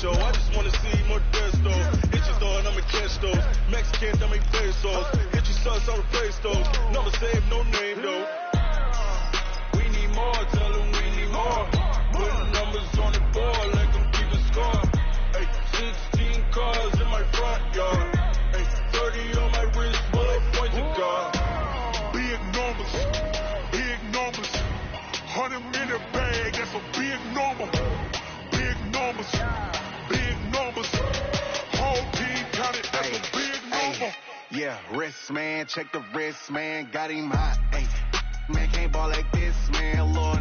show. I just wanna see more desto. Hit your door and I'ma catch those. Mexican, that make pesos. Hit your sons on the face those. Never save no name though. We need more, tell them we need more. Putting numbers on the board, like them keep a score. Ay, 16 cars in my front yard. Ay, 30 on my wrist, bullet points of God. Big numbers, big numbers. 100 minute bag, that's a big number. Big numbers, big numbers. Whole team counted, that's a big number. Yeah, wrist man, check the wrist man, got him hot. Ay, man can't ball like this, man. Lord,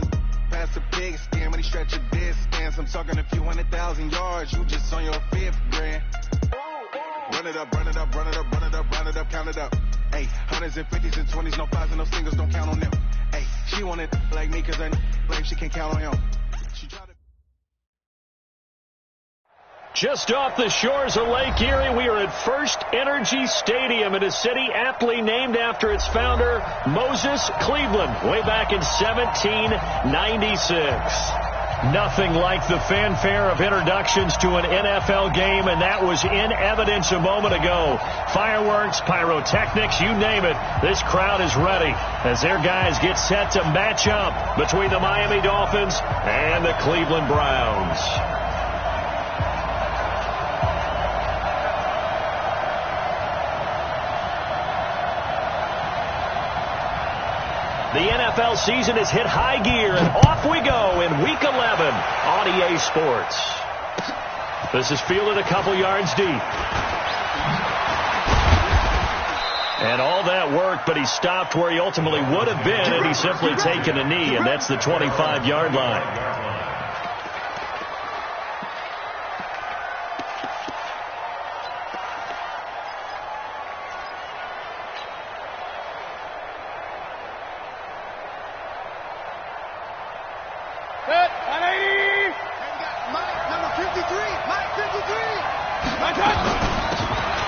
pass the pig skin when he stretch a distance. I'm talking a few 100,000 yards, you just on your 5th grand. Run it up, run it up, run it up, run it up, run it up, count it up. Ay, hundreds and 50s and 20s, no 5s and no singles, don't count on them. Ay, she wanted like me cause I like she can't count on him. She tried to... Just off the shores of Lake Erie, we are at First Energy Stadium in a city aptly named after its founder, Moses Cleveland, way back in 1796. Nothing like the fanfare of introductions to an NFL game, and that was in evidence a moment ago. Fireworks, pyrotechnics, you name it. This crowd is ready as their guys get set to match up between the Miami Dolphins and the Cleveland Browns. The NFL season has hit high gear, and off we go in Week 11 on EA Sports. This is fielded a couple yards deep. And all that work, but he stopped where he ultimately would have been had he simply taken a knee, and that's the 25-yard line.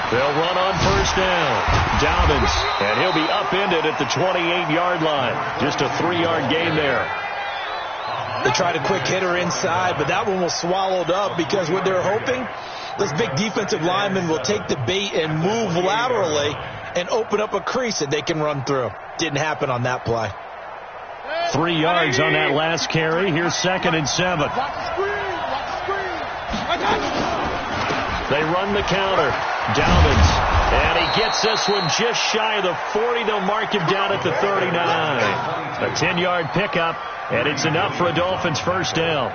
They'll run on first down. Dobbins, and he'll be upended at the 28-yard line. Just a 3-yard gain there. They tried a quick hitter inside, but that one was swallowed up because what they're hoping, this big defensive lineman will take the bait and move laterally and open up a crease that they can run through. Didn't happen on that play. 3 yards on that last carry. Here's 2nd and 7. They run the counter. Dobbins, and he gets this one just shy of the 40. They'll mark him down at the 39. A 10-yard pickup, and it's enough for a Dolphins first down.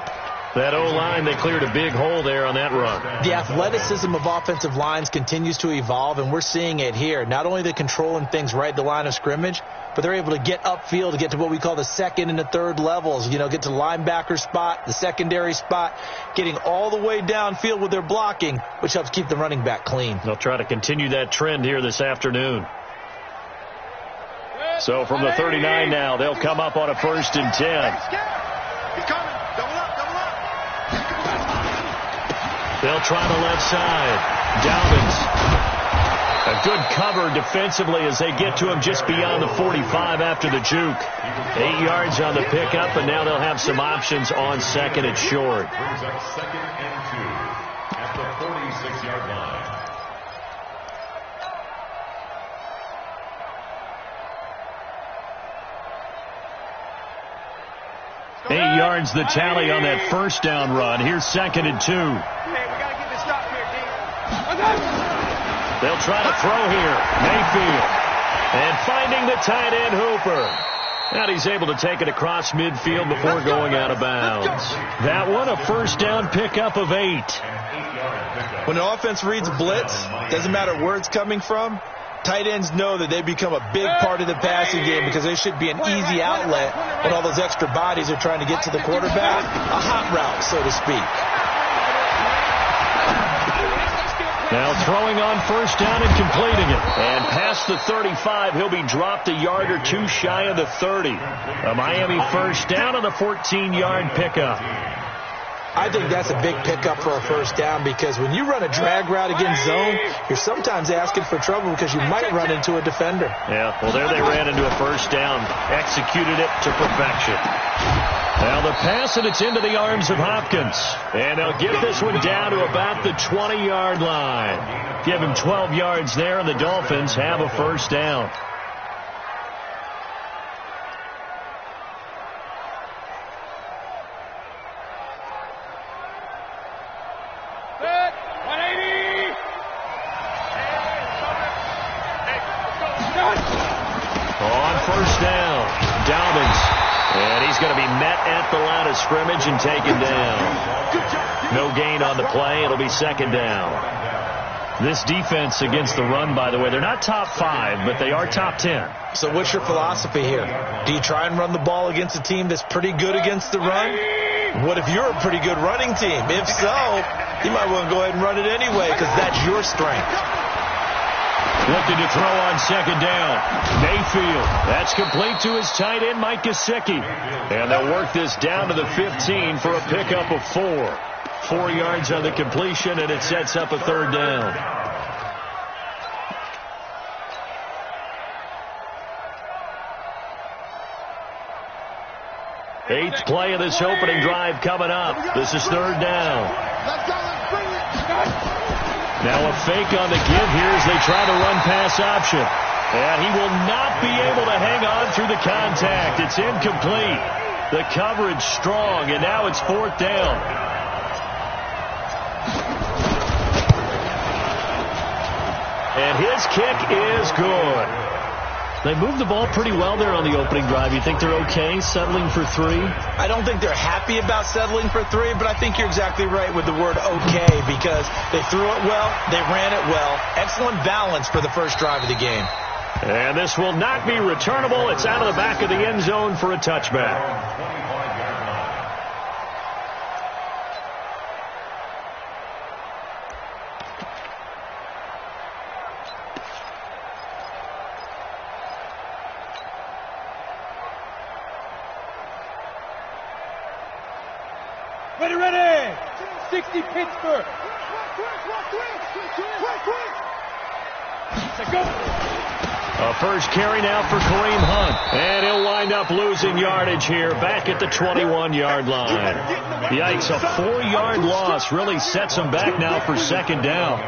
That O-line, they cleared a big hole there on that run. The athleticism of offensive lines continues to evolve, and we're seeing it here. Not only they're controlling things right at the line of scrimmage, but they're able to get upfield to get to what we call the 2nd and the 3rd levels. You know, get to the linebacker spot, the secondary spot, getting all the way downfield with their blocking, which helps keep the running back clean. They'll try to continue that trend here this afternoon. So from the 39 now, they'll come up on a 1st and 10. They'll try the left side. Dobbins. A good cover defensively as they get to him just beyond the 45 after the juke. 8 yards on the pickup, and now they'll have some options on 2nd and short. 2nd and 2 at the 46-yard line. 8 yards the tally on that first down run. Here's 2nd and 2. Hey, we got to get this stop here, D. They'll try to throw here. Mayfield. And finding the tight end, Hooper. And he's able to take it across midfield before going out of bounds. That one, a first down pickup of 8. When an offense reads blitz, doesn't matter where it's coming from, tight ends know that they become a big part of the passing game because they should be an easy outlet when all those extra bodies are trying to get to the quarterback. A hot route, so to speak. Now throwing on first down and completing it. And past the 35, he'll be dropped a yard or two shy of the 30. A Miami first down on the 14-yard pickup. I think that's a big pickup for a first down because when you run a drag route against zone, you're sometimes asking for trouble because you might run into a defender. Yeah, well, there they ran into a first down, executed it to perfection. Now the pass, and it's into the arms of Hopkins. And they'll get this one down to about the 20-yard line. Give him 12 yards there, and the Dolphins have a first down. On first down, Dobbins. And he's going to be met at the line of scrimmage and taken down. No gain on the play. It'll be second down. This defense against the run, by the way, they're not top 5, but they are top 10. So what's your philosophy here? Do you try and run the ball against a team that's pretty good against the run? What if you're a pretty good running team? If so, you might want to go ahead and run it anyway because that's your strength. Looking to throw on second down. Mayfield. That's complete to his tight end, Mike Gesicki. And they'll work this down to the 15 for a pickup of 4. 4 yards on the completion, and it sets up a third down. Eighth play of this opening drive coming up. This is third down. Now a fake on the give here as they try the run-pass option. And he will not be able to hang on through the contact. It's incomplete. The coverage strong, and now it's fourth down. And his kick is good. They moved the ball pretty well there on the opening drive. You think they're okay settling for 3? I don't think they're happy about settling for 3, but I think you're exactly right with the word okay because they threw it well, they ran it well. Excellent balance for the first drive of the game. And this will not be returnable. It's out of the back of the end zone for a touchback. Ready! 60 Pittsburgh. A first carry now for Kareem Hunt. And he'll wind up losing yardage here back at the 21-yard line. Yikes, a 4-yard loss really sets him back now for second down.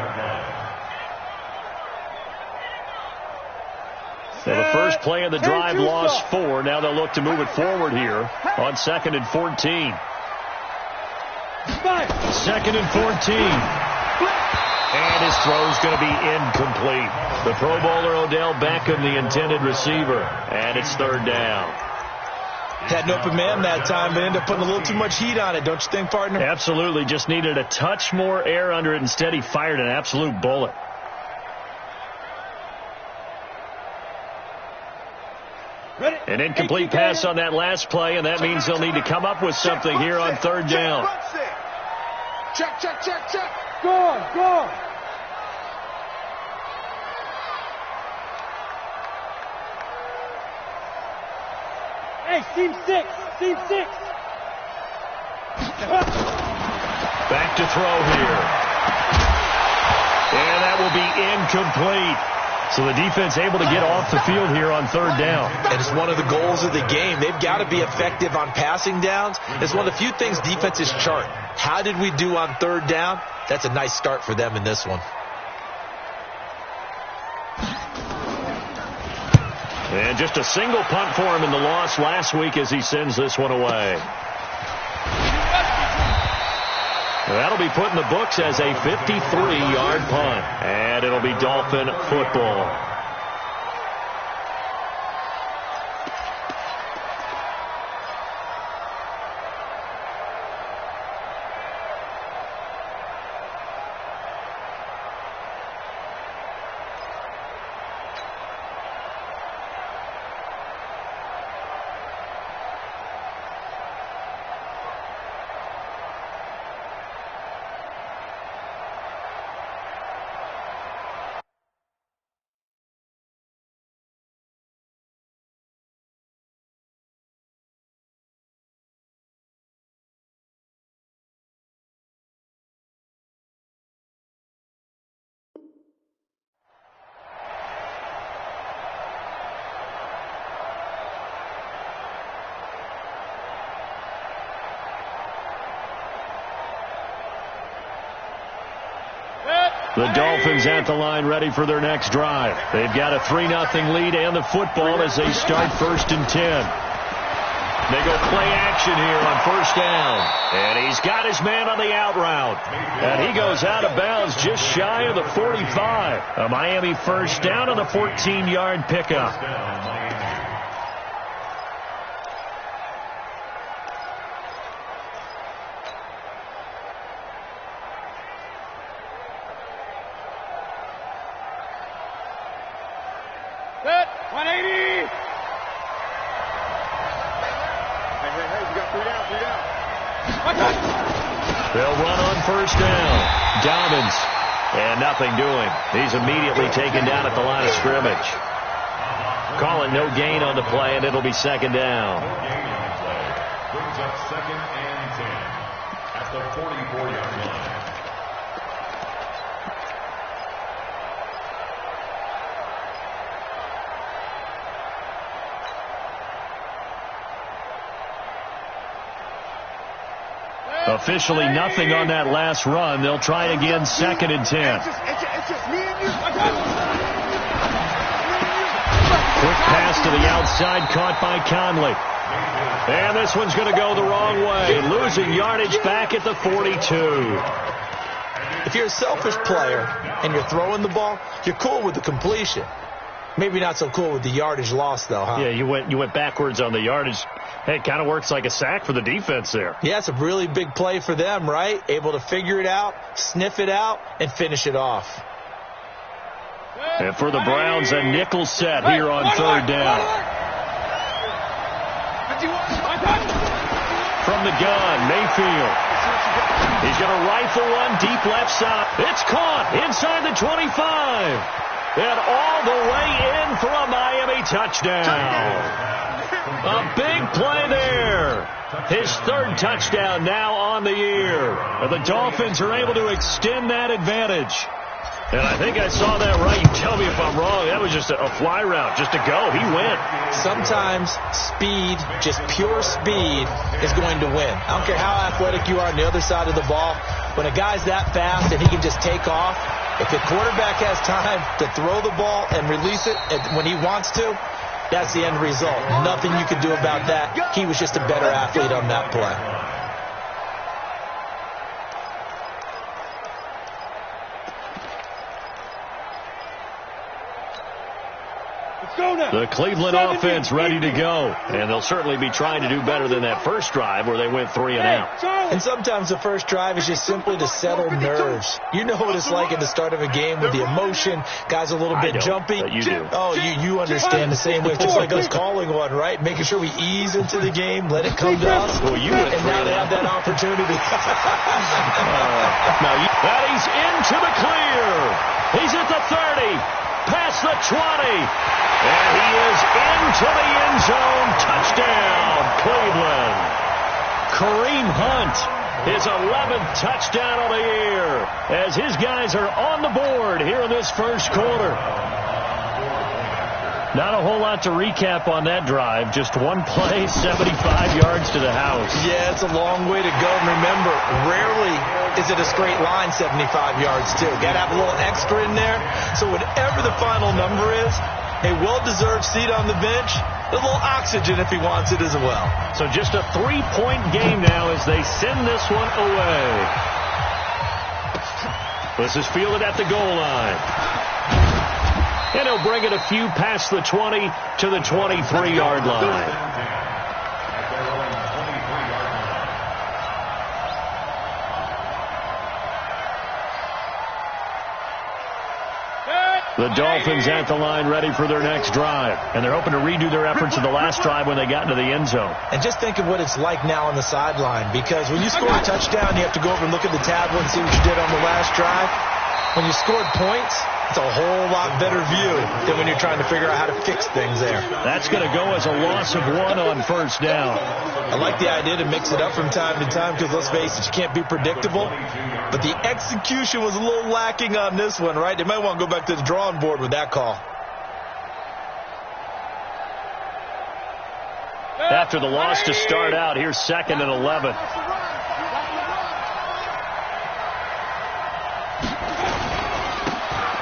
So the first play of the drive lost 4. Now they'll look to move it forward here on 2nd and 14. 2nd and 14. And his throw's going to be incomplete. The Pro Bowler Odell Beckham, the intended receiver. And it's third down. Had an open man that time, but ended up putting a little too much heat on it, don't you think, partner? Absolutely. Just needed a touch more air under it. Instead, he fired an absolute bullet. An incomplete pass on that last play, and that means they'll need to come up with something here on third down. Check. Go on. Hey, team 6. Back to throw here. And that will be incomplete. So the defense able to get off the field here on third down. And it's one of the goals of the game. They've got to be effective on passing downs. It's one of the few things defenses chart. How did we do on third down? That's a nice start for them in this one. And just a single punt for him in the loss last week as he sends this one away. That'll be put in the books as a 53-yard punt. And it'll be Dolphin football. The Dolphins at the line ready for their next drive. They've got a 3-0 lead and the football as they start 1st and 10. They go play action here on 1st down. And he's got his man on the out route. And he goes out of bounds just shy of the 45. A Miami 1st down on the 14-yard pickup. Set. 180. They'll run on 1st down. Dobbins. And nothing doing. He's immediately taken down at the line of scrimmage. Call it no gain on the play, and it'll be 2nd down. No gain on the play. Brings up 2nd and 10 at the 44-yard line. Officially nothing on that last run. They'll try again 2nd and 10. Quick pass to the outside, caught by Conley. And this one's going to go the wrong way. Losing yardage back at the 42. If you're a selfish player and you're throwing the ball, you're cool with the completion. Maybe not so cool with the yardage loss, though, huh? Yeah, you went backwards on the yardage. Hey, it kind of works like a sack for the defense there. Yeah, it's a really big play for them, right? Able to figure it out, sniff it out, and finish it off. And for the Browns, a nickel set here on 3rd down. From the gun, Mayfield. He's going to rifle one deep left side. It's caught inside the 25. And all the way in for a Miami touchdown. A big play there. His 3rd touchdown now on the year. And the Dolphins are able to extend that advantage. And I think I saw that right. You tell me if I'm wrong. That was just a fly route, just to go. He went. Sometimes speed, just pure speed, is going to win. I don't care how athletic you are on the other side of the ball. When a guy's that fast and he can just take off, if the quarterback has time to throw the ball and release it when he wants to, that's the end result. Nothing you can do about that. He was just a better athlete on that play. The Cleveland offense ready to go. And they'll certainly be trying to do better than that first drive where they went 3 and out. And sometimes the first drive is just simply to settle nerves. You know what it's like at the start of a game with the emotion. Guys a little bit jumpy. But you do. Oh, you understand the same way. It's just like us calling one, right? Making sure we ease into the game, let it come to us. Well, you went and now they have that opportunity. Now he's into the clear. He's at the 30. Past the 20. And he is into the end zone. Touchdown, Cleveland. Kareem Hunt, his 11th touchdown of the year, as his guys are on the board here in this first quarter. Not a whole lot to recap on that drive. Just one play, 75 yards to the house. Yeah, it's a long way to go. And remember, rarely is it a straight line 75 yards, too. Got to have a little extra in there. So whatever the final number is, a well-deserved seat on the bench, a little oxygen if he wants it as well. So just a 3-point game now as they send this one away. This is fielded at the goal line. And he'll bring it a few past the 20 to the 23-yard line. The Dolphins at the line ready for their next drive. And they're hoping to redo their efforts in the last drive when they got into the end zone. And just think of what it's like now on the sideline. Because when you score a touchdown, you have to go over and look at the tablet and see what you did on the last drive. When you scored points, it's a whole lot better view than when you're trying to figure out how to fix things there. That's going to go as a loss of 1 on first down. I like the idea to mix it up from time to time because, let's face it, you can't be predictable. But the execution was a little lacking on this one, right? They might want to go back to the drawing board with that call. After the loss to start out, here's 2nd and 11.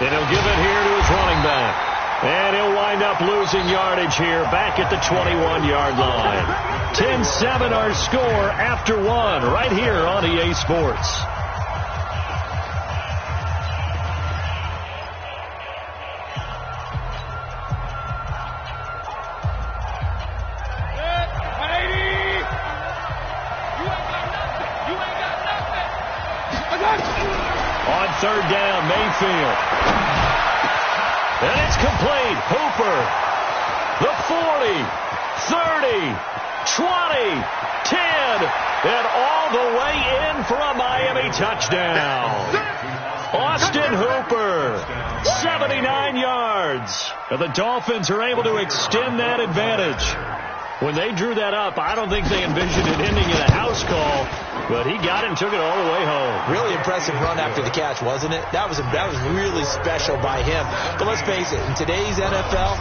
And he'll give it here to his running back. And he'll wind up losing yardage here back at the 21-yard line. 10-7 our score after one right here on EA Sports. On third down, Mayfield. And it's complete. Hooper. The 40, 30, 20, 10, and all the way in for a Miami touchdown. Austin Hooper, 79 yards. And the Dolphins are able to extend that advantage. When they drew that up, I don't think they envisioned it ending in a house call, but he got it and took it all the way home. Really impressive run after the catch, wasn't it? That was really special by him. But let's face it, in today's NFL,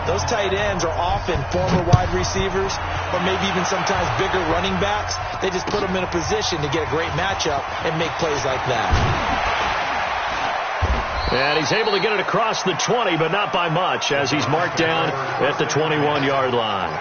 those tight ends are often former wide receivers or maybe even sometimes bigger running backs. They just put them in a position to get a great matchup and make plays like that. And he's able to get it across the 20, but not by much, as he's marked down at the 21-yard line.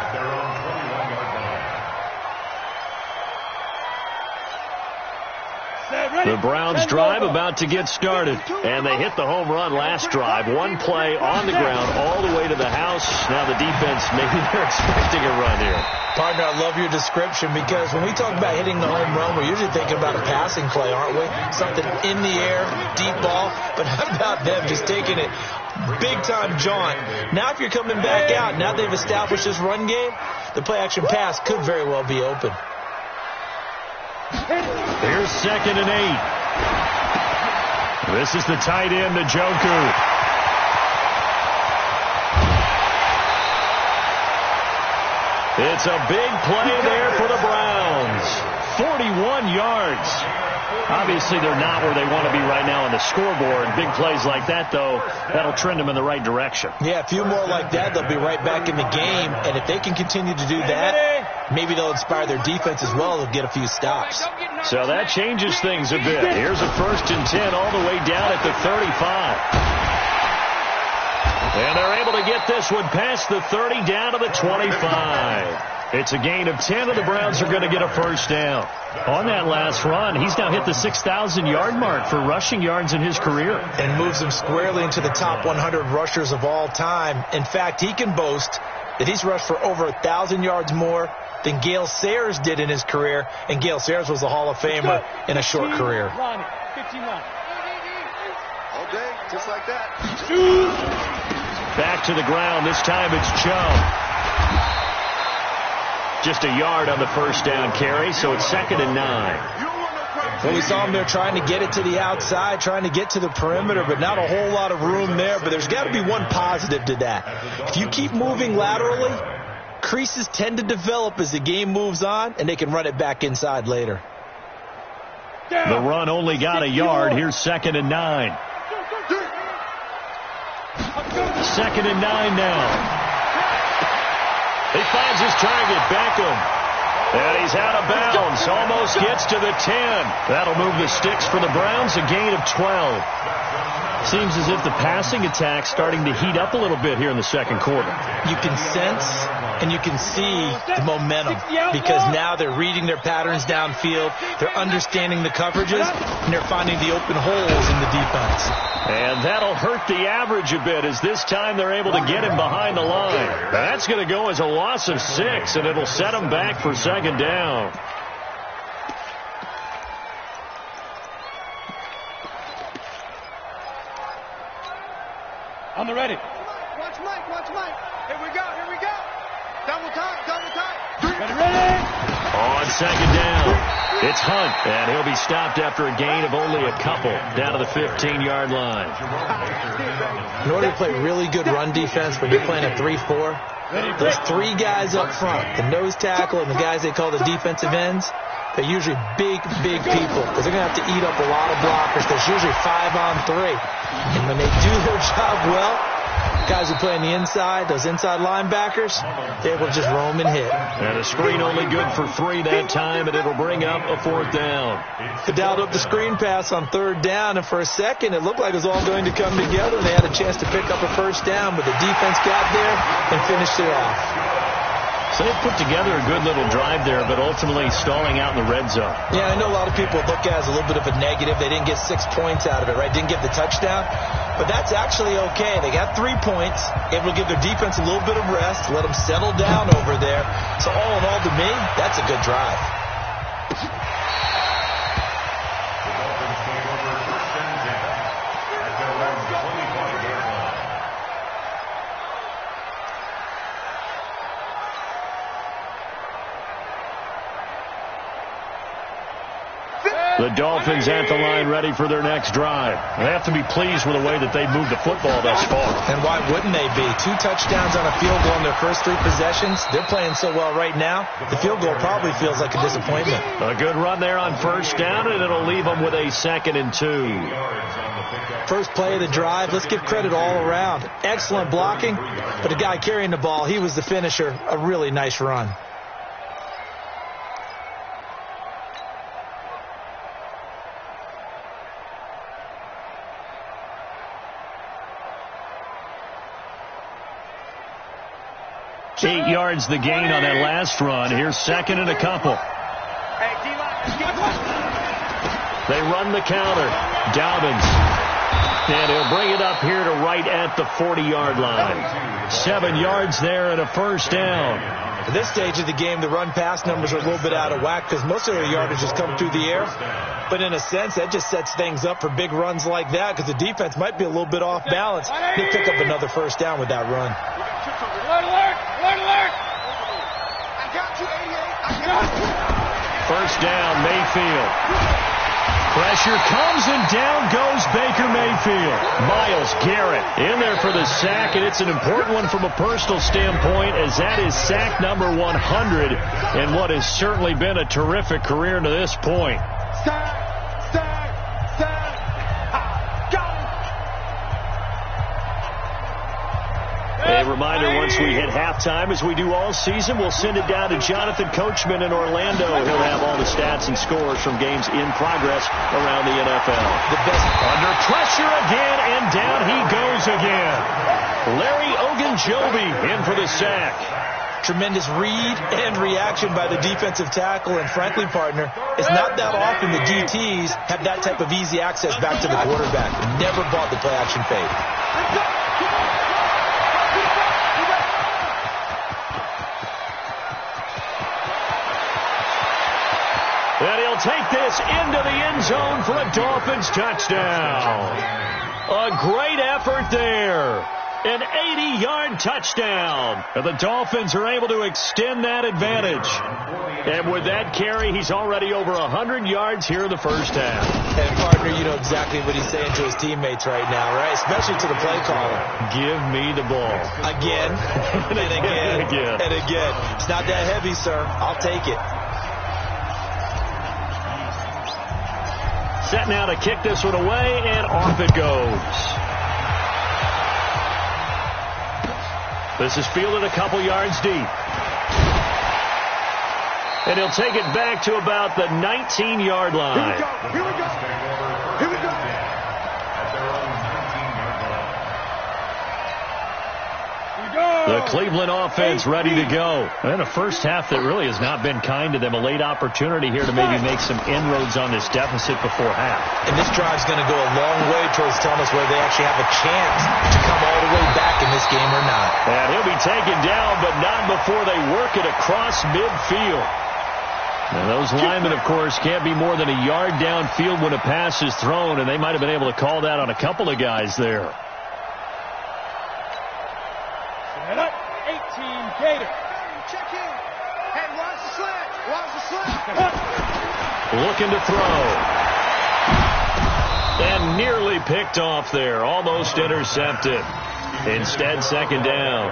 The Browns drive about to get started, and they hit the home run last drive. One play on the ground all the way to the house. Now the defense, maybe they're expecting a run here. Partner, I love your description because when we talk about hitting the home run, we're usually thinking about a passing play, aren't we? Something in the air, deep ball. But how about them just taking it big-time jaunt? Now if you're coming back out, now they've established this run game, the play-action pass could very well be open. Here's 2nd and 8. This is the tight end, Njoku. It's a big play there for the Browns. 41 yards. Obviously, they're not where they want to be right now on the scoreboard. Big plays like that, though, that'll trend them in the right direction. Yeah, a few more like that, they'll be right back in the game. And if they can continue to do that, maybe they'll inspire their defense as well. They'll get a few stops. So that changes things a bit. Here's a 1st and 10 all the way down at the 35. And they're able to get this one past the 30 down to the 25. It's a gain of 10, and the Browns are going to get a 1st down. On that last run, he's now hit the 6,000-yard mark for rushing yards in his career. And moves him squarely into the top 100 rushers of all time. In fact, he can boast that he's rushed for over 1,000 yards more than Gale Sayers did in his career. And Gale Sayers was a Hall of Famer in a short career. 51. All day, just like that. Back to the ground. This time it's Chubb. Just a yard on the 1st down carry, so it's 2nd and 9. Well, we saw him there trying to get it to the outside, trying to get to the perimeter, but not a whole lot of room there. But there's got to be one positive to that. If you keep moving laterally, creases tend to develop as the game moves on, and they can run it back inside later. The run only got a yard. Here's 2nd and 9. 2nd and 9 now. He finds his target, Beckham. And he's out of bounds. Almost gets to the 10. That'll move the sticks for the Browns, a gain of 12. Seems as if the passing attack's starting to heat up a little bit here in the 2nd quarter. You can sense and you can see the momentum because now they're reading their patterns downfield. They're understanding the coverages, and they're finding the open holes in the defense. And that'll hurt the average a bit as this time they're able to get him behind the line. That's going to go as a loss of 6, and it'll set him back for 2nd down. On the ready. Watch Mike. Here we go. Double time. Ready. On 2nd down, it's Hunt, and he'll be stopped after a gain of only a couple down to the 15-yard line. In order to play really good run defense when you're playing a 3-4, those 3 guys up front, the nose tackle and the guys they call the defensive ends, they're usually big people because they're going to have to eat up a lot of blockers. There's usually 5 on 3. And when they do their job well, Guys who play on the inside, those inside linebackers, they're able to just roam and hit. And a screen only good for 3 that time, and it'll bring up a 4th down. They dialed up the screen pass on 3rd down, and for a second, it looked like it was all going to come together. They had a chance to pick up a 1st down, but the defense got there and finished it off. So they put together a good little drive there, but ultimately stalling out in the red zone. Yeah, I know a lot of people look at it as a little bit of a negative. They didn't get 6 points out of it, right? Didn't get the touchdown. But that's actually okay. They got 3 points, able to give their defense a little bit of rest, let them settle down over there. So all in all, to me, that's a good drive. The Dolphins at the line ready for their next drive. They have to be pleased with the way that they moved the football thus far. And why wouldn't they be? 2 touchdowns on a field goal in their first 3 possessions. They're playing so well right now, the field goal probably feels like a disappointment. A good run there on 1st down, and it'll leave them with a 2nd and 2. First play of the drive, let's give credit all around. Excellent blocking, but the guy carrying the ball, he was the finisher. A really nice run. Eight yards the gain on that last run. Here's 2nd and a couple. They run the counter. Dobbins. And he'll bring it up here to right at the 40-yard line. 7 yards there and a 1st down. At this stage of the game, the run-pass numbers are a little bit out of whack because most of their yardage has come through the air. But in a sense, that just sets things up for big runs like that because the defense might be a little bit off balance. He'll pick up another 1st down with that run. I got you, 88. 1st down, Mayfield. Pressure comes and down goes Baker Mayfield. Myles Garrett in there for the sack, and it's an important one from a personal standpoint as that is sack number 100 and what has certainly been a terrific career to this point. A reminder, once we hit halftime, as we do all season, we'll send it down to Jonathan Coachman in Orlando. He'll have all the stats and scores from games in progress around the NFL. The best under pressure again, and down he goes again. Larry Ogunjobi in for the sack. Tremendous read and reaction by the defensive tackle, and frankly, partner, it's not that often the DTs have that type of easy access back to the quarterback. Never bought the play-action fade. And he'll take this into the end zone for a Dolphins touchdown. A great effort there. An 80-yard touchdown. And the Dolphins are able to extend that advantage. And with that carry, he's already over 100 yards here in the 1st half. And, partner, you know exactly what he's saying to his teammates right now, right? Especially to the play caller. Give me the ball. Again, and again, and again. It's not that heavy, sir. I'll take it. Set now to kick this one away, and off it goes. This is fielded a couple yards deep. And he'll take it back to about the 19-yard line. Here we go. The Cleveland offense ready to go. And a first half that really has not been kind to them. A late opportunity here to maybe make some inroads on this deficit before half. And this drive's going to go a long way towards telling us whether they actually have a chance to come all the way back in this game or not. And he'll be taken down, but not before they work it across midfield. Now, those linemen, of course, can't be more than a yard downfield when a pass is thrown, and they might have been able to call that on a couple of guys there. 18 Gator. Check in. Hey, watch the slant. Watch the slant. Looking to throw. And nearly picked off there. Almost intercepted. Instead, 2nd down.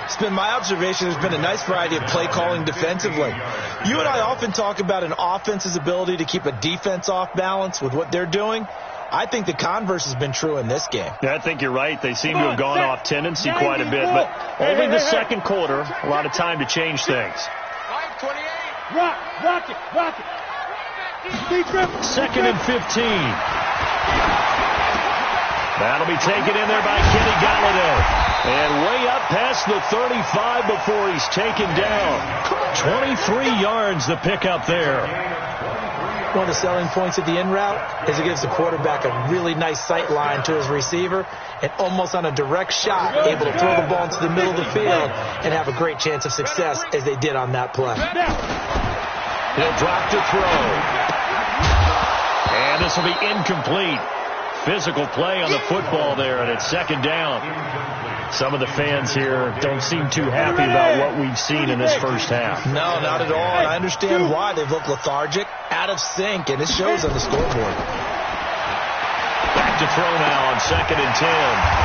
It's been my observation there's been a nice variety of play calling defensively. You and I often talk about an offense's ability to keep a defense off balance with what they're doing. I think the converse has been true in this game. Yeah, I think you're right. They seem to have gone off tendency quite a bit, but only the second quarter, a lot of time to change things. Rock it. Second and 15. That'll be taken in there by Kenny Galladay. And way up past the 35 before he's taken down. 23 yards the pickup there. One of the selling points of the in route is it gives the quarterback a really nice sight line to his receiver and almost on a direct shot able to throw the ball into the middle of the field and have a great chance of success as they did on that play. He'll drop to throw. And this will be incomplete. Physical play on the football there, and it's second down. Some of the fans here don't seem too happy about what we've seen in this first half. No, not at all. And I understand why. They've looked lethargic, out of sync, and it shows on the scoreboard. Back to throw now on second and 10.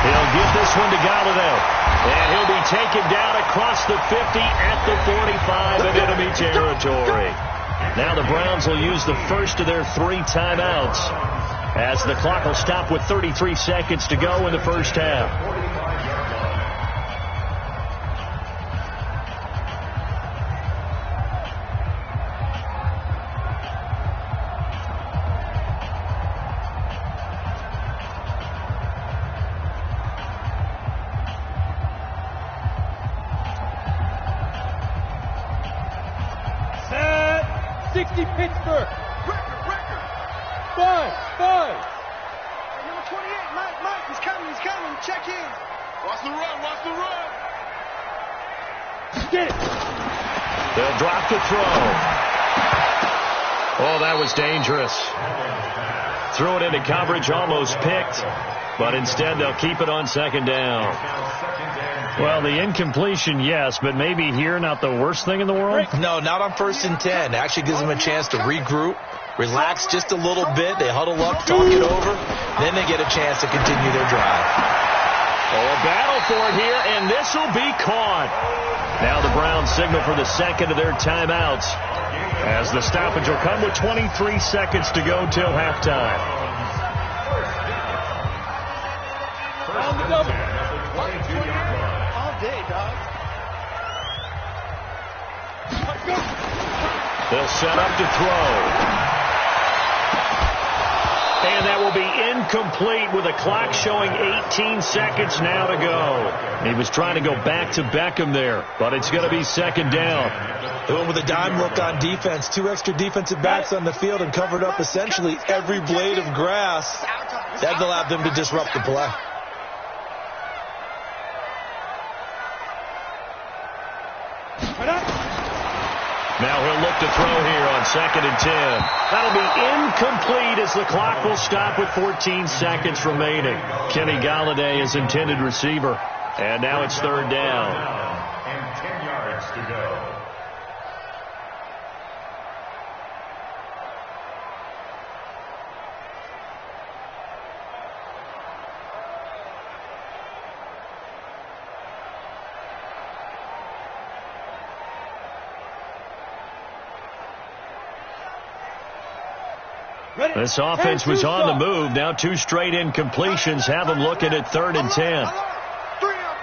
He'll give this one to Galladay. And he'll be taken down across the 50 at the 45 in enemy territory. Now the Browns will use the first of their 3 timeouts as the clock will stop with 33 seconds to go in the first half. Pittsburgh. Record. 5. Number 28, Mike, he's coming. Check in. Watch the run. Get it. They'll drop the throw. Oh, that was dangerous. Threw it into coverage, almost picked, but instead they'll keep it on second down. Well, the incompletion, yes, but maybe here not the worst thing in the world? No, not on 1st and 10. Actually gives them a chance to regroup, relax just a little bit. They huddle up, talk it over. Then they get a chance to continue their drive. Oh, a battle for it here, and this will be caught. Now the Browns signal for the second of their timeouts as the stoppage will come with 23 seconds to go till halftime. On the double. All day, dog. They'll set up to throw. And that will be incomplete with a clock showing 18 seconds now to go. He was trying to go back to Beckham there, but it's going to be second down. They went with a dime look on defense. 2 extra defensive backs on the field and covered up essentially every blade of grass. That allowed them to disrupt the play. Now he'll look to throw here on second and 10. That'll be incomplete as the clock will stop with 14 seconds remaining. Kenny Galladay is intended receiver. And now it's third down. And 10 yards to go. This offense was on the move. Now 2 straight incompletions have them looking at third and 10. 3 down.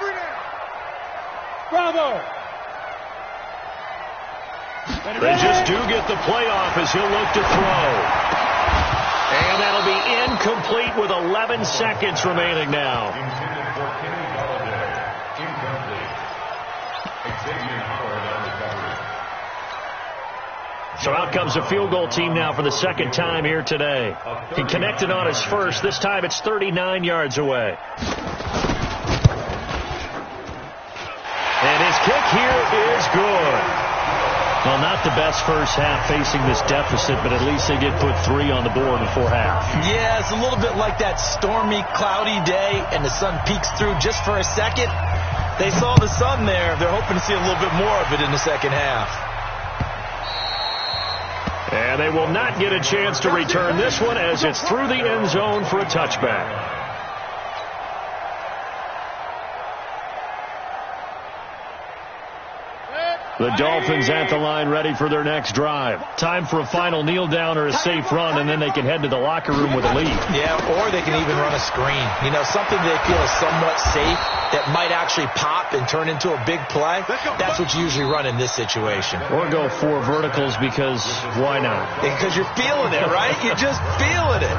Bravo. They just do get the playoff as he'll look to throw. And that'll be incomplete with 11 seconds remaining now. Intended for Kenny Galladay. Incomplete. Xavier Howard on recovery. So out comes a field goal team now for the second time here today. He connected on his first. This time it's 39 yards away. And his kick here is good. Well, not the best first half facing this deficit, but at least they did put 3 on the board before half. Yeah, it's a little bit like that stormy, cloudy day, and the sun peeks through just for a second. They saw the sun there. They're hoping to see a little bit more of it in the second half. And they will not get a chance to return this one as it's through the end zone for a touchback. The Dolphins at the line ready for their next drive. Time for a final kneel down or a safe run, and then they can head to the locker room with a lead. Yeah, or they can even run a screen. You know, something they feel is somewhat safe that might actually pop and turn into a big play. That's what you usually run in this situation. Or go 4 verticals because why not? Because you're feeling it, right? You're just feeling it.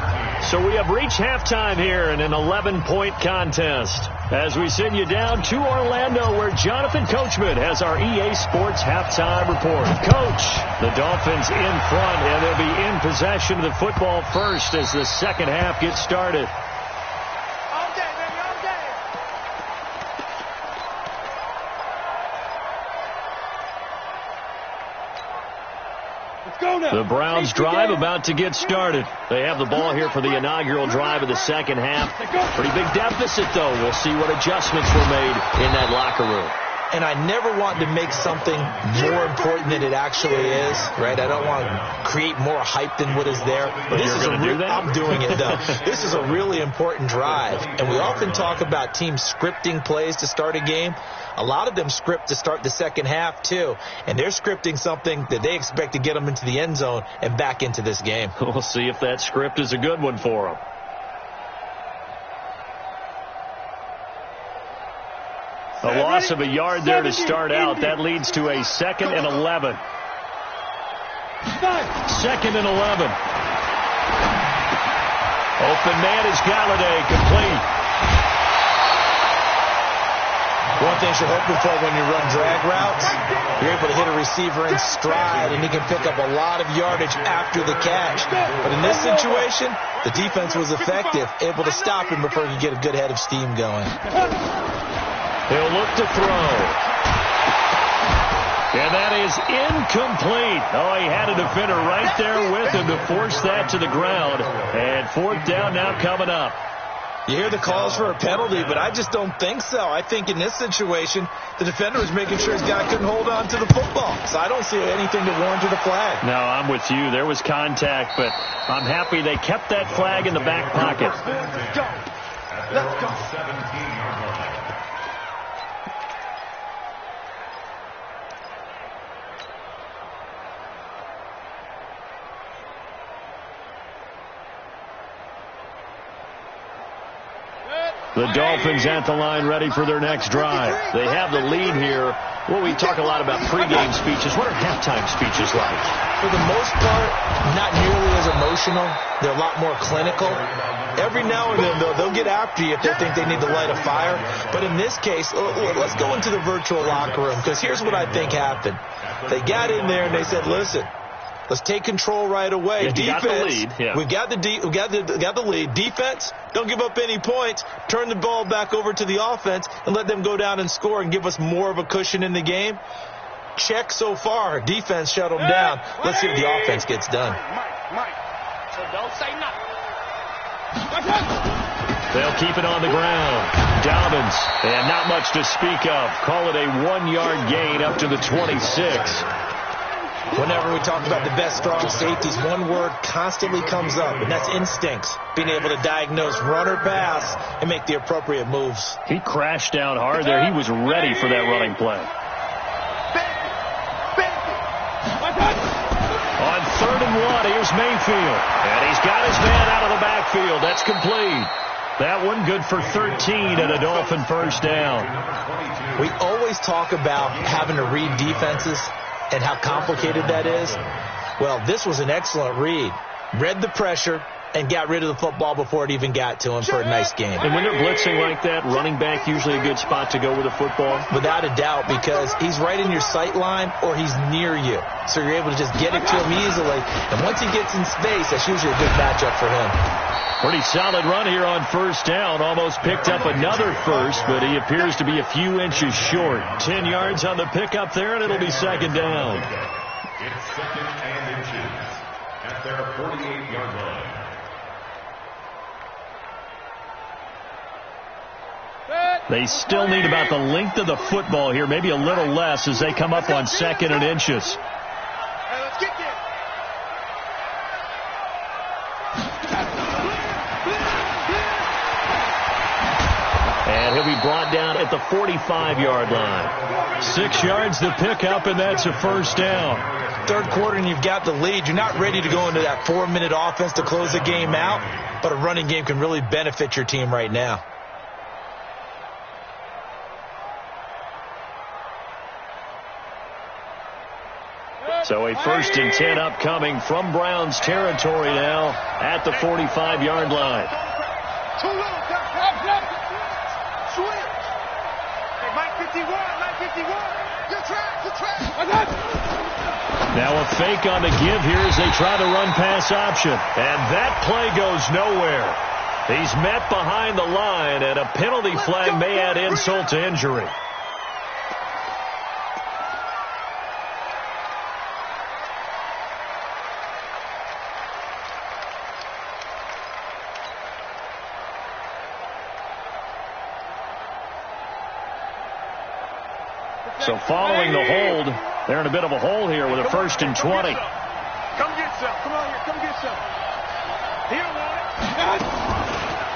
So we have reached halftime here in an 11-point contest. As we send you down to Orlando, where Jonathan Coachman has our EA Sports halftime report. Coach, the Dolphins in front, and they'll be in possession of the football first as the second half gets started. All day, baby, all day. Let's go now. The Browns drive about to get started. They have the ball here for the inaugural drive of the second half. Pretty big deficit, though. We'll see what adjustments were made in that locker room. And I never want to make something more important than it actually is, right? I don't want to create more hype than what is there. But you're going to do that? I'm doing it, though. This is a really important drive. And we often talk about teams scripting plays to start a game. A lot of them script to start the second half, too. And they're scripting something that they expect to get them into the end zone and back into this game. We'll see if that script is a good one for them. A loss of a yard there to start out. That leads to a 2nd and 11. 2nd and 11. Open man is Galladay, complete. One thing you're hoping for when you run drag routes, you're able to hit a receiver in stride, and he can pick up a lot of yardage after the catch. But in this situation, the defense was effective, able to stop him before he could get a good head of steam going. He'll look to throw. And that is incomplete. Oh, he had a defender right there with him to force that to the ground. And 4th down now coming up. You hear the calls for a penalty, but I just don't think so. I think in this situation, the defender was making sure his guy couldn't hold on to the football. So I don't see anything to warrant a flag. No, I'm with you. There was contact, but I'm happy they kept that flag in the back pocket. Let's go. 17-yard line. The Dolphins at the line ready for their next drive. They have the lead here. Well, we talk a lot about pregame speeches. What are halftime speeches like? For the most part, not nearly as emotional. They're a lot more clinical. Every now and then, though, they'll get after you if they think they need to light a fire. But in this case, let's go into the virtual locker room, because here's what I think happened. They got in there and they said, listen, let's take control right away. Yeah, Defense, got the lead. Yeah. we got the lead. Defense, don't give up any points. Turn the ball back over to the offense and let them go down and score and give us more of a cushion in the game. Check so far. Defense shut them down. Let's see if the offense gets done. Mike. So don't say nothing. They'll keep it on the ground. Dobbins, and not much to speak of. Call it a 1-yard gain up to the 26. Whenever we talk about the best strong safeties, one word constantly comes up, and that's instincts. Being able to diagnose run or pass and make the appropriate moves. He crashed down hard there. He was ready for that running play. On 3rd and 1, here's Mayfield. And he's got his man out of the backfield. That's complete. That one good for 13 and a Dolphin first down. We always talk about having to read defenses and how complicated that is. Well, this was an excellent read. Read the pressure and got rid of the football before it even got to him for a nice game. And when they're blitzing like that, running back usually a good spot to go with the football? Without a doubt, because he's right in your sight line or he's near you. So you're able to just get it to him easily. And once he gets in space, that's usually a good matchup for him. Pretty solid run here on first down. Almost picked up another first, but he appears to be a few inches short. 10 yards on the pickup there, and it'll be second down. It's 2nd and inches at their 48-yard line. They still need about the length of the football here, maybe a little less as they come up on 2nd and inches. Let's kick it. And he'll be brought down at the 45-yard line. 6 yards to pick up, and that's a first down. Third quarter, and you've got the lead. You're not ready to go into that 4-minute offense to close the game out, but a running game can really benefit your team right now. So a 1st and 10 upcoming from Browns territory now at the 45-yard line. Too low. Switch. Hey, Mike 51. Good track. Now a fake on the give here as they try to run pass option. And that play goes nowhere. He's met behind the line, and a penalty flag may add insult to injury. So following the hold, they're in a bit of a hole here with a 1st and 20. Come get some. Come on here. Come get some. He don't want it.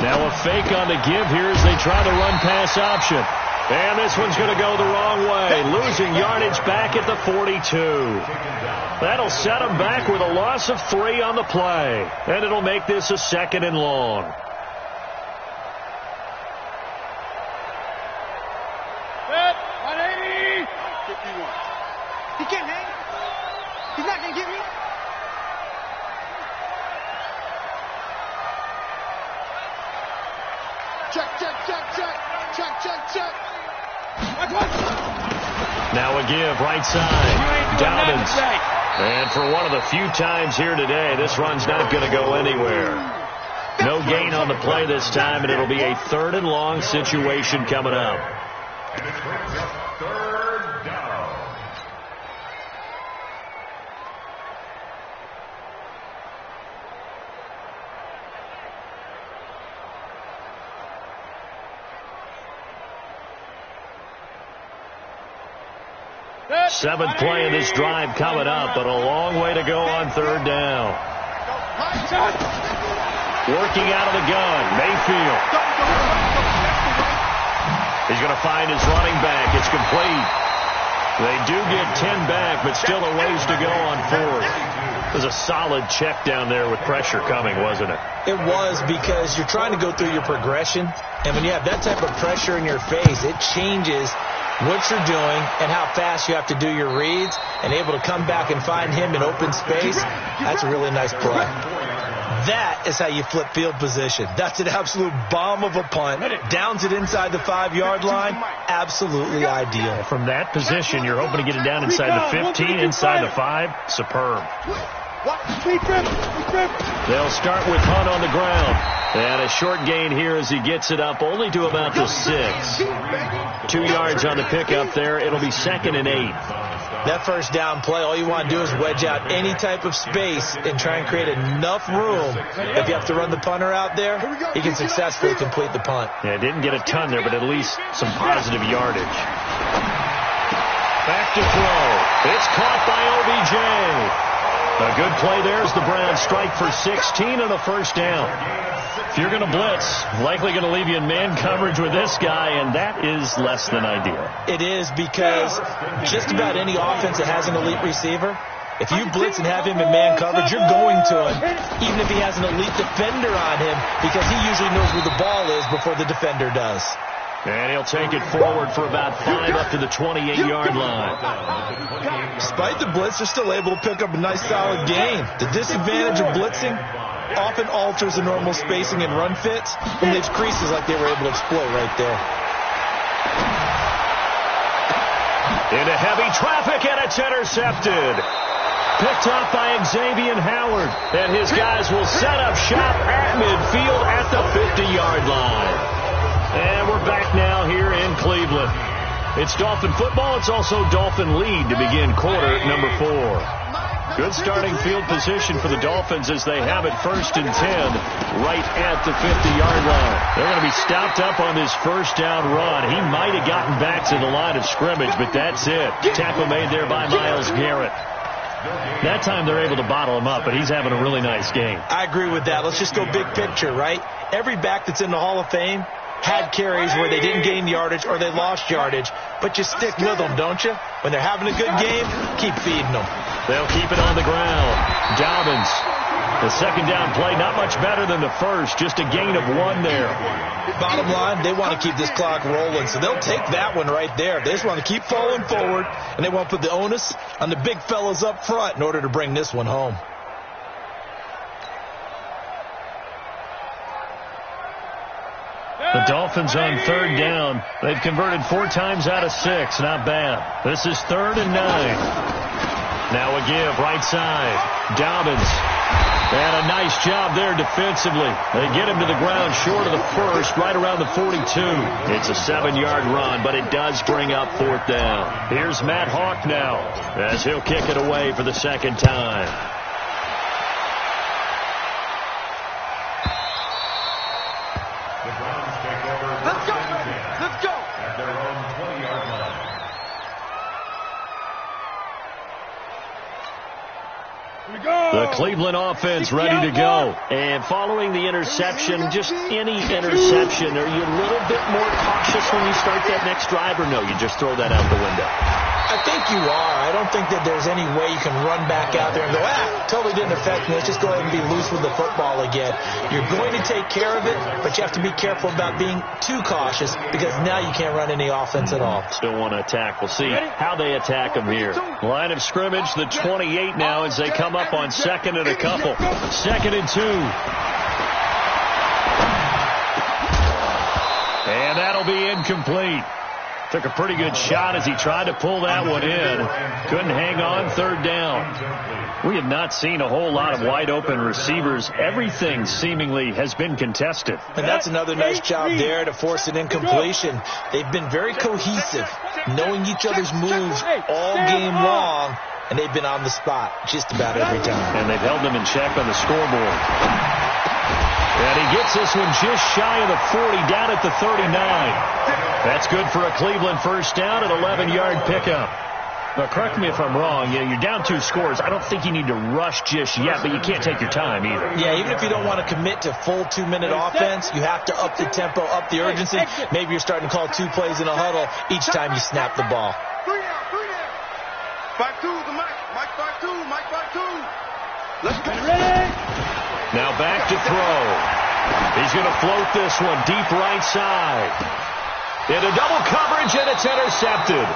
Now a fake on the give here as they try to run pass option. And this one's going to go the wrong way, losing yardage back at the 42. That'll set them back with a loss of 3 on the play. And it'll make this a 2nd and long. He can't hang. He's not going to get me. Check. Now a give, right side. Dobbins. And for one of the few times here today, this run's not going to go anywhere. No gain on the play this time, and it'll be a 3rd and long situation coming up. And it brings up 3rd down. Seventh play of this drive coming up, but a long way to go on 3rd down. Working out of the gun, Mayfield. He's going to find his running back. It's complete. They do get 10 back, but still a ways to go on 4th. It was a solid check down there with pressure coming, wasn't it? It was, because you're trying to go through your progression, and when you have that type of pressure in your face, it changes what you're doing and how fast you have to do your reads, and able to come back and find him in open space. That's a really nice play. That is how you flip field position. That's an absolute bomb of a punt. Downs it inside the 5-yard line. Absolutely ideal. From that position, you're hoping to get it down inside the 15, inside the 5. Superb. They'll start with Hunt on the ground. And a short gain here as he gets it up only to about the 6. 2 yards on the pickup there. It'll be 2nd and 8. That first down play, all you want to do is wedge out any type of space and try and create enough room. If you have to run the punter out there, he can successfully complete the punt. Yeah, didn't get a ton there, but at least some positive yardage. Back to throw. It's caught by OBJ. A good play there as the Browns strike for 16 on a 1st down. If you're going to blitz, likely going to leave you in man coverage with this guy, and that is less than ideal. It is, because just about any offense that has an elite receiver, if you blitz and have him in man coverage, you're going to him, even if he has an elite defender on him, because he usually knows where the ball is before the defender does. And he'll take it forward for about 5 up to the 28-yard line. Despite the blitz, they're still able to pick up a nice solid gain. The disadvantage of blitzing often alters the normal spacing and run fits and leaves creases like they were able to exploit right there. Into heavy traffic, and it's intercepted. Picked up by Xavier Howard. And his guys will set up shop at midfield at the 50-yard line. And we're back now here in Cleveland. It's Dolphin football. It's also Dolphin lead to begin quarter number 4. Good starting field position for the Dolphins as they have it 1st and 10 right at the 50-yard line. They're going to be stopped up on this 1st down run. He might have gotten back to the line of scrimmage, but that's it. Tackle made there by Myles Garrett. That time they're able to bottle him up, but he's having a really nice game. I agree with that. Let's just go big picture, right? Every back that's in the Hall of Fame had carries where they didn't gain yardage or they lost yardage, but you stick with them, don't you? When they're having a good game, keep feeding them. They'll keep it on the ground. Dobbins. The second down play, not much better than the first, just a gain of 1 there. Bottom line, they want to keep this clock rolling, so they'll take that one right there. They just want to keep falling forward, and they want to put the onus on the big fellas up front in order to bring this one home. The Dolphins on third down. They've converted 4 times out of 6. Not bad. This is 3rd and 9. Now a give, right side. Dobbins. And a nice job there defensively. They get him to the ground short of the first, right around the 42. It's a 7-yard run, but it does bring up 4th down. Here's Matt Hawk now, as he'll kick it away for the second time. The Browns take over. Let's go, baby. Let's go. At their own 20-yard line. The Cleveland offense ready to go. And following the interception, just any interception, are you a little bit more cautious when you start that next drive, or no, you just throw that out the window? I think you are. I don't think that there's any way you can run back out there and go, totally didn't affect me. Let's just go ahead and be loose with the football again. You're going to take care of it, but you have to be careful about being too cautious because now you can't run any offense at all. Still want to attack. We'll see how they attack them here. Line of scrimmage, the 28 now as they come up on 2nd and a couple. 2nd and 2. And that'll be incomplete. Took a pretty good shot as he tried to pull that one in. Couldn't hang on, 3rd down. We have not seen a whole lot of wide open receivers. Everything seemingly has been contested. And that's another nice job there to force an incompletion. They've been very cohesive, knowing each other's moves all game long, and they've been on the spot just about every time. And they've held them in check on the scoreboard. And he gets this one just shy of the 40, down at the 39. That's good for a Cleveland first down, an 11-yard pickup. Now, correct me if I'm wrong. You're down 2 scores. I don't think you need to rush just yet, but you can't take your time either. Yeah, even if you don't want to commit to full 2-minute offense, you have to up the tempo, up the urgency. Maybe you're starting to call 2 plays in a huddle each time you snap the ball. 3 down. 5-2, the Mike 5-2, Mike 5-2. Let's go. Ready? Now back to throw. He's going to float this one deep right side. Into double coverage, and it's intercepted.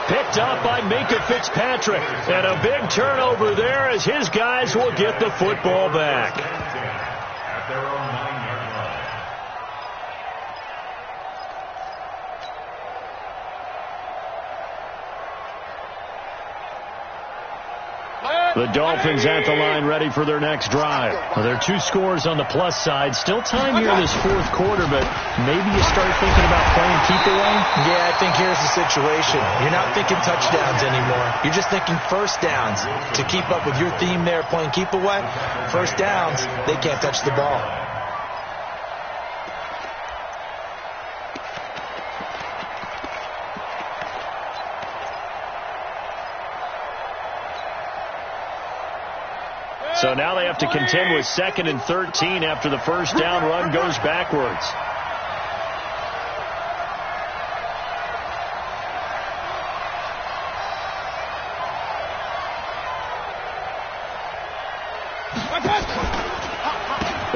Picked up by Minka Fitzpatrick. And a big turnover there as his guys will get the football back. At their own 9-yard line. The Dolphins at the line ready for their next drive. Well, there are 2 scores on the plus side. Still time here in this 4th quarter, but maybe you start thinking about playing keep away? Yeah, I think here's the situation. You're not thinking touchdowns anymore. You're just thinking first downs. To keep up with your theme there, playing keep away, first downs, they can't touch the ball. So now they have to contend with 2nd and 13 after the first down run goes backwards.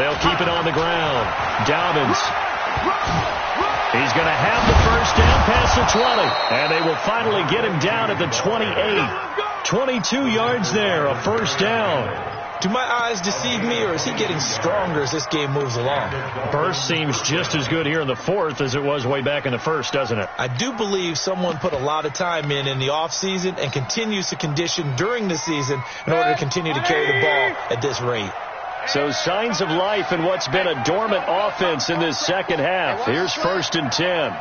They'll keep it on the ground. Dobbins. He's going to have the first down past the 20. And they will finally get him down at the 28. 22 yards there, a first down. Do my eyes deceive me, or is he getting stronger as this game moves along? Burst seems just as good here in the 4th as it was way back in the 1st, doesn't it? I do believe someone put a lot of time in the offseason and continues to condition during the season in order to continue to carry the ball at this rate. So signs of life in what's been a dormant offense in this second half. Here's 1st and 10.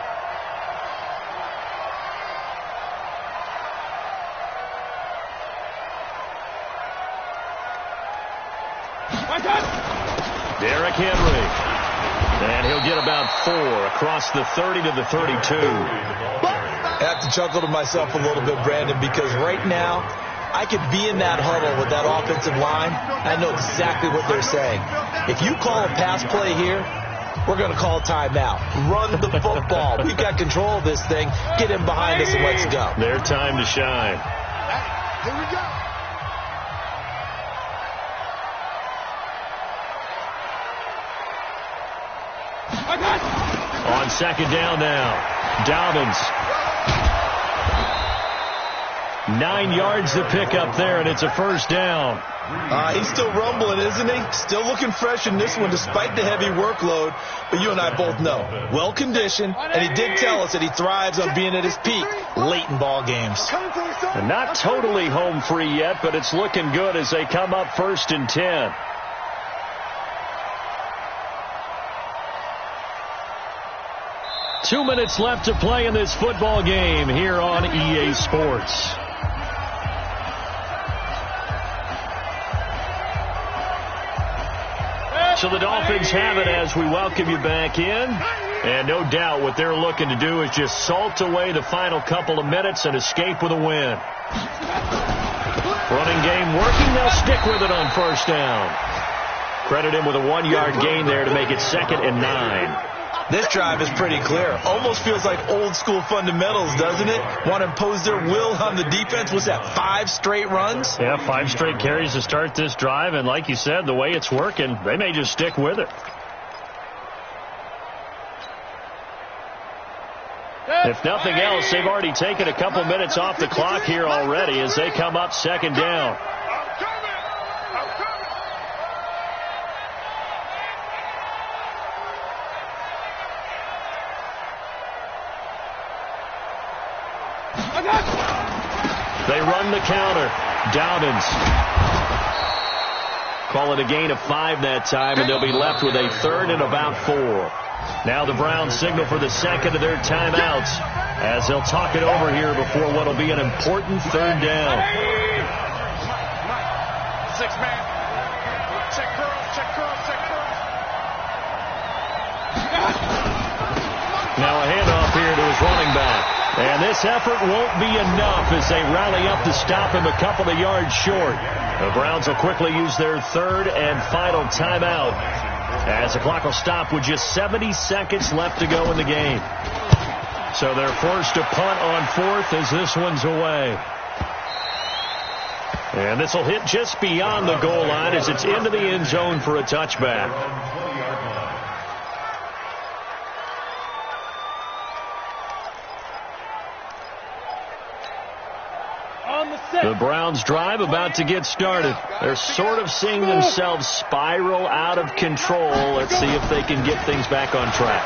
Derrick Henry. And he'll get about 4 across the 30 to the 32. I have to chuckle to myself a little bit, Brandon, because right now I could be in that huddle with that offensive line. I know exactly what they're saying. If you call a pass play here, We're going to call timeout. Run the football. We've got control of this thing. Get him behind us and let's go. Their time to shine. Here we go. On second down now, Dobbins. 9 yards to pick up there, and it's a first down. He's still rumbling, isn't he? Still looking fresh in this one despite the heavy workload. But you and I both know, well-conditioned, and he did tell us that he thrives on being at his peak late in ball games. And not totally home free yet, but it's looking good as they come up 1st and 10. Two minutes left to play in this football game here on EA Sports. So the Dolphins have it as we welcome you back in. And no doubt what they're looking to do is just salt away the final couple of minutes and escape with a win. Running game working. They'll stick with it on first down. Credit him with a 1-yard gain there to make it 2nd and 9. This drive is pretty clear. Almost feels like old-school fundamentals, doesn't it? Want to impose their will on the defense. What's that, 5 straight runs? Yeah, 5 straight carries to start this drive. And like you said, the way it's working, they may just stick with it. If nothing else, they've already taken a couple minutes off the clock here already as they come up 2nd down. They run the counter. Dobbins. Call it a gain of 5 that time, and they'll be left with a 3rd and about 4. Now the Browns signal for the second of their timeouts as they'll talk it over here before what will be an important 3rd down. 6-man. Check curls, check curls, check curls. Now a handoff here to his running back. And this effort won't be enough as they rally up to stop him a couple of yards short. The Browns will quickly use their 3rd and final timeout as the clock will stop with just 70 seconds left to go in the game. So they're forced to punt on 4th as this one's away. And this will hit just beyond the goal line as it's into the end zone for a touchback. The Browns drive about to get started. They're sort of seeing themselves spiral out of control. Let's see if they can get things back on track.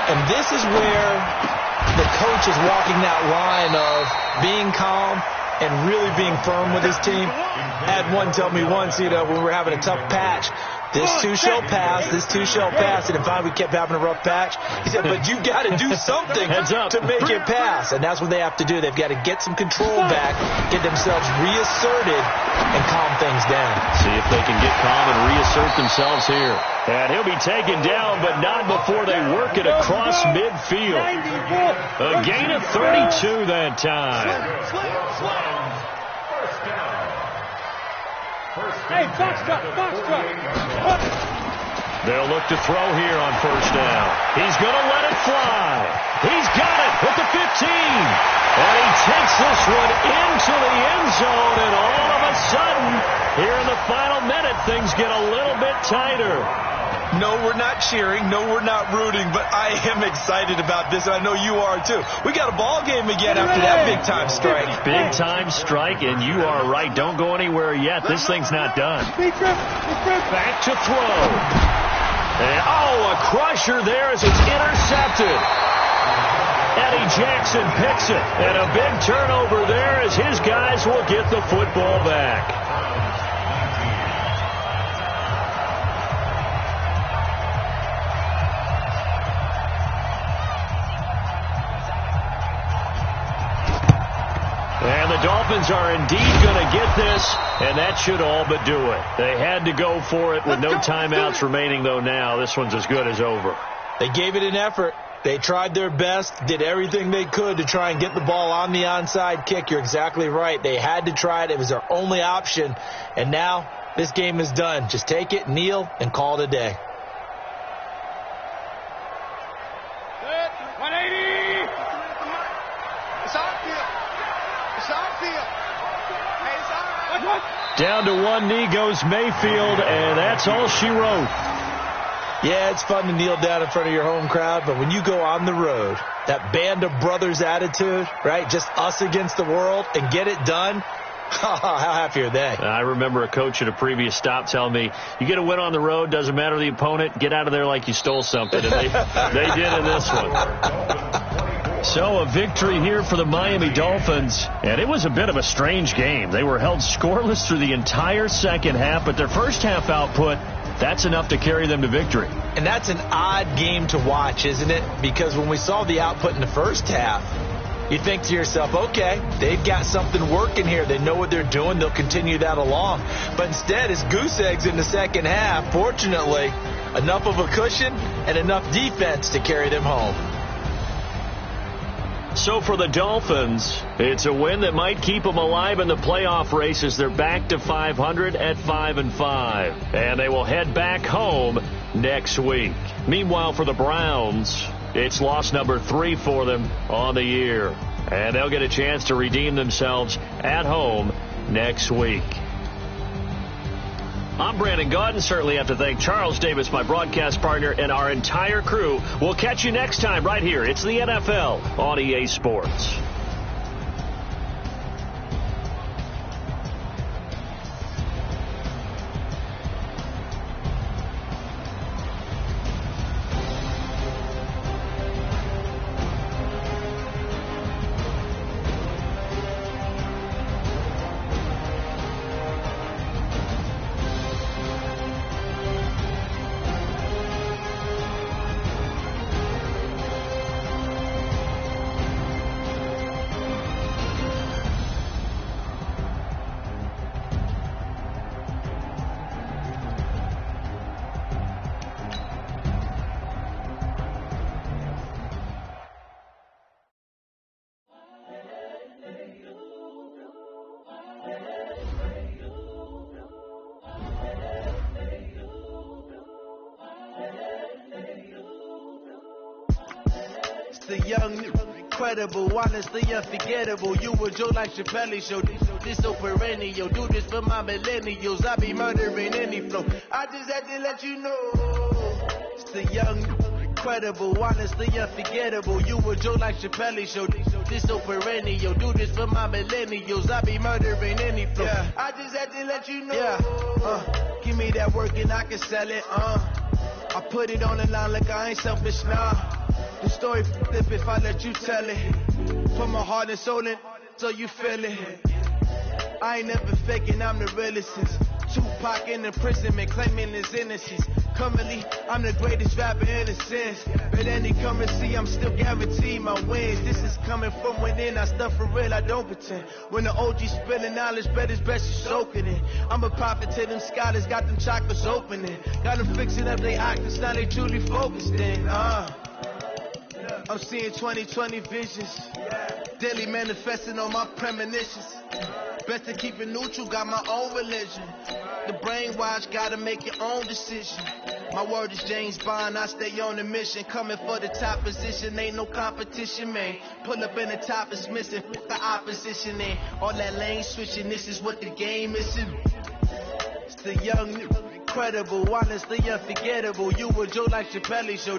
And this is where the coach is walking that line of being calm and really being firm with his team. I had one tell me once, when we were having a tough patch, this too shall pass, this too shall pass. And finally we kept having a rough patch. He said, but you got to do something to make it pass. And that's what they have to do. They've got to get some control back, get themselves reasserted, and calm things down. See if they can get calm and reassert themselves here. And he'll be taken down, but not before they work it across midfield. A gain of 32 that time. Hey, box truck. They'll look to throw here on first down. He's going to let it fly. He's got it at the 15. And he takes this one into the end zone. And all of a sudden, here in the final minute, things get a little bit tighter. No, we're not cheering. No, we're not rooting. But I am excited about this, and I know you are too. We got a ball game again after that big-time strike. Big-time strike, and you are right. Don't go anywhere yet. This thing's not done. Back to throw. And, a crusher there as it's intercepted. Eddie Jackson picks it. And a big turnover there as his guys will get the football back. And the Dolphins are indeed going to get this, and that should all but do it. They had to go for it with no timeouts remaining, though now. This one's as good as over. They gave it an effort. They tried their best, did everything they could to try and get the ball on the onside kick. You're exactly right. They had to try it. It was their only option. And now this game is done. Just take it, kneel, and call it a day. 180. It's our field. It's our field. Hey, it's all right. Down to one knee goes Mayfield, and that's all she wrote. Yeah, it's fun to kneel down in front of your home crowd, but when you go on the road, that band of brothers attitude, right, just us against the world, and get it done, how happy are they? I remember a coach at a previous stop telling me, you get a win on the road, doesn't matter the opponent, get out of there like you stole something, and they did in this one. So a victory here for the Miami Dolphins, and it was a bit of a strange game. They were held scoreless through the entire second half, but their first half output, that's enough to carry them to victory. And that's an odd game to watch, isn't it? Because when we saw the output in the first half, you think to yourself, okay, they've got something working here. They know what they're doing. They'll continue that along. But instead, it's goose eggs in the second half. Fortunately, enough of a cushion and enough defense to carry them home. So for the Dolphins, it's a win that might keep them alive in the playoff races. They're back to 500 at 5-5, and they will head back home next week. Meanwhile, for the Browns, it's loss number 3 for them on the year, and they'll get a chance to redeem themselves at home next week. I'm Brandon Gaudin. Certainly have to thank Charles Davis, my broadcast partner, and our entire crew. We'll catch you next time right here. It's the NFL on EA Sports. The young, incredible, honestly unforgettable. You were Joe like Chappelle show. This so perennial. Do this for my millennials. I be murdering any flow. I just had to let you know. It's the young, incredible, honestly unforgettable. You were Joe like Chappelle show. This so perennial. Do this for my millennials. I be murdering any flow. Yeah. I just had to let you know. Yeah. Give me that work and I can sell it. I put it on the line like I ain't selfish, nah. The story flip if I let you tell it. Put my heart and soul in so you feel it. I ain't never faking, I'm the realest since Tupac in imprisonment claiming his innocence. Currently, I'm the greatest rapper in a sense. But any currency, I'm still guaranteed my wins. This is coming from within, I stuff for real, I don't pretend. When the OG spilling knowledge, bet it's best you soaking it. I'm a prophet to them scholars, got them chakras opening. Got them fixing up they octaves, now they truly focused in. I'm seeing 2020 visions, daily manifesting on my premonitions. Best to keep it neutral, got my own religion. The brainwash, gotta make your own decision. My word is James Bond, I stay on the mission. Coming for the top position, ain't no competition, man. Pull up in the top is missing, put the opposition in. All that lane switching, this is what the game is. It's the young, incredible, honestly unforgettable. You were Joe like Chappelle show.